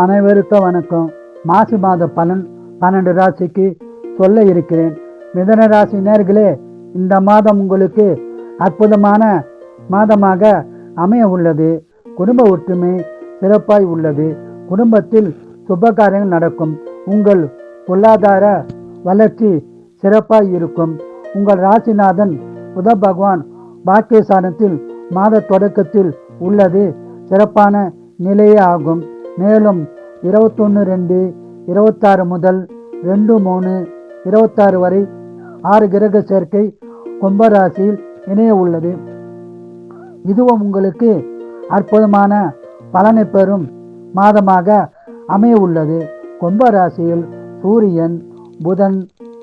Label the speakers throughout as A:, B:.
A: அனைவருக்கும் வணக்கம். மாசி மாத பலன் 12 ராசிக்கு சொல்ல இருக்கிறேன். மிதன ராசி நேர்களே, இந்த மாதம் உங்களுக்கு அற்புதமான மாதமாக அமைய உள்ளது. குடும்ப ஒற்றுமை சிறப்பாய் உள்ளது. குடும்பத்தில் சுப காரியங்கள் நடக்கும். உங்கள் பொருளாதார வளர்ச்சி சிறப்பாய் இருக்கும். உங்கள் ராசிநாதன் புத பகவான் பாக்கியஸ்தானத்தில் மாத தொடக்கத்தில் உள்ளது சிறப்பான நிலையே ஆகும். மேலும் 21/2/26 முதல் 2/3/26 வரை 6 கிரக சேர்க்கை கும்பராசியில் இணைய உள்ளது. இதுவும் உங்களுக்கு அற்புதமான பலனை பெறும் மாதமாக அமைய உள்ளது. கும்பராசியில் சூரியன், புதன்,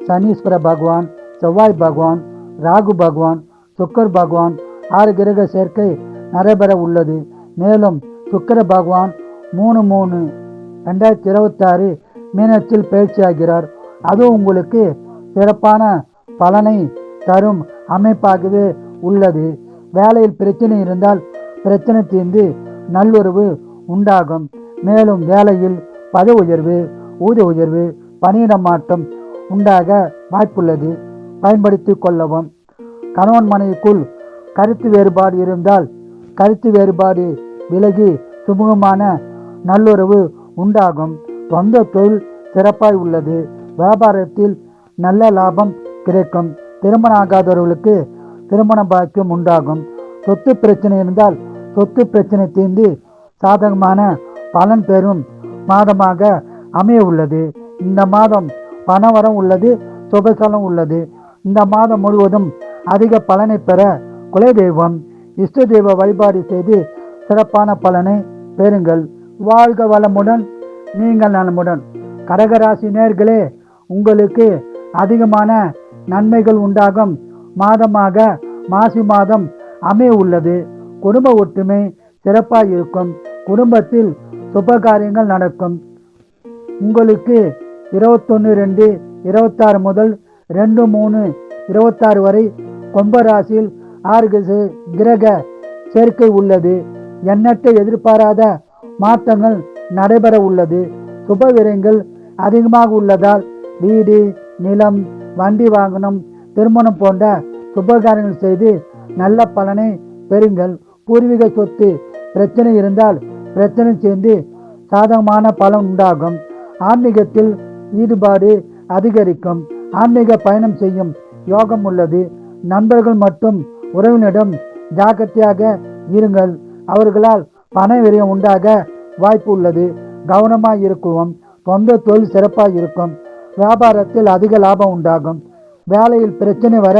A: சனீஸ்வர பகவான், செவ்வாய் பகவான், ராகு பகவான், சுக்கர் பகவான் 6 கிரக சேர்க்கை நடைபெற உள்ளது. மேலும் சுக்கர பகவான் 3/3/2026 மீனத்தில் பயிற்சியாகிறார். அது உங்களுக்கு சிறப்பான பலனை தரும் அமைப்பாகவே உள்ளது. வேலையில் பிரச்சனை இருந்தால் பிரச்சனை தீர்ந்து நல்லுறவு உண்டாகும். மேலும் வேலையில் பதவி உயர்வு, ஊதிய உயர்வு, பணியிட மாற்றம் உண்டாக வாய்ப்புள்ளது. பயன்படுத்தி கொள்ளவும். கணவன் மனைவிக்குள் கருத்து வேறுபாடு இருந்தால் கருத்து வேறுபாடு விலகி சுமூகமான நல்லுறவு உண்டாகும். சொந்த தொழில் சிறப்பாய் உள்ளது. வியாபாரத்தில் நல்ல லாபம் கிடைக்கும். திருமணம் ஆகாதவர்களுக்கு திருமண பாக்கியம் உண்டாகும். சொத்து பிரச்சனை இருந்தால் சொத்து பிரச்சனை தீர்ந்து சாதகமான பலன் பெறும் மாதமாக அமைய உள்ளது. இந்த மாதம் பணவரம் உள்ளது, சுபசலம் உள்ளது. இந்த மாதம் முழுவதும் அதிக பலனை பெற குலதெய்வம், இஷ்ட தெய்வ வழிபாடு செய்து சிறப்பான பலனை பெறுங்கள். வாழ்க வளமுடன், நீங்கள் நலமுடன். கடகராசி நேர்களே, உங்களுக்கு அதிகமான நன்மைகள் உண்டாகும் மாதமாக மாசி மாதம் அமைய உள்ளது. குடும்ப ஒற்றுமை சிறப்பாக இருக்கும். குடும்பத்தில் சுப காரியங்கள் நடக்கும். உங்களுக்கு 21/2/26 முதல் 2/3/26 வரை கும்பராசியில் 6 கிரக சேர்க்கை உள்ளது. எண்ணற்ற எதிர்பாராத மாற்றங்கள் நடைபெற உள்ளது. சுப விரயங்கள் அதிகமாக உள்ளதால் வீடு, நிலம், வண்டி வாகனம், திருமணம் போன்ற சுபகாரியங்கள் செய்து நல்ல பலனை பெறுங்கள். பூர்வீக சொத்து பிரச்சனை இருந்தால் பிரச்சனை சேர்ந்து சாதகமான பலன் உண்டாகும். ஆன்மீகத்தில் ஈடுபாடு அதிகரிக்கும். ஆன்மீக பயணம் செய்யும் யோகம் உள்ளது. நண்பர்கள் மற்றும் உறவினரிடம் ஜாக்கிரதையாக இருங்கள். அவர்களால் பண விரயம் உண்டாக வாய்ப்பு உள்ளது. கவனமாக இருக்குவோம். சொந்த தொழில் சிறப்பாக இருக்கும். வியாபாரத்தில் அதிக லாபம் உண்டாகும். வேலையில் பிரச்சனை வர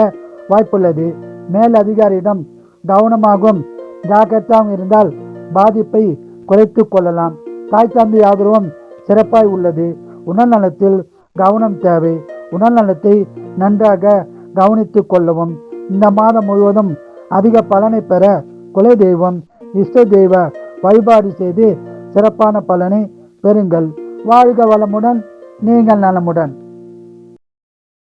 A: வாய்ப்புள்ளது. மேல் அதிகாரியிடம் கவனமாகவும் ஜாக்கிரதையாகவும் இருந்தால் பாதிப்பை குறைத்து கொள்ளலாம். தாய் தந்தை ஆதரவும் சிறப்பாய் உள்ளது. உடல்நலத்தில் கவனம் தேவை. உடல்நலத்தை நன்றாக கவனித்து கொள்ளவும். இந்த மாதம் முழுவதும் அதிக பலனை பெற குலதெய்வம், இஷ்ட தெய்வ வழிபாடு செய்து சிறப்பான பலனை பெறுங்கள். வாழ்க வளமுடன், நீங்கள் நலமுடன்.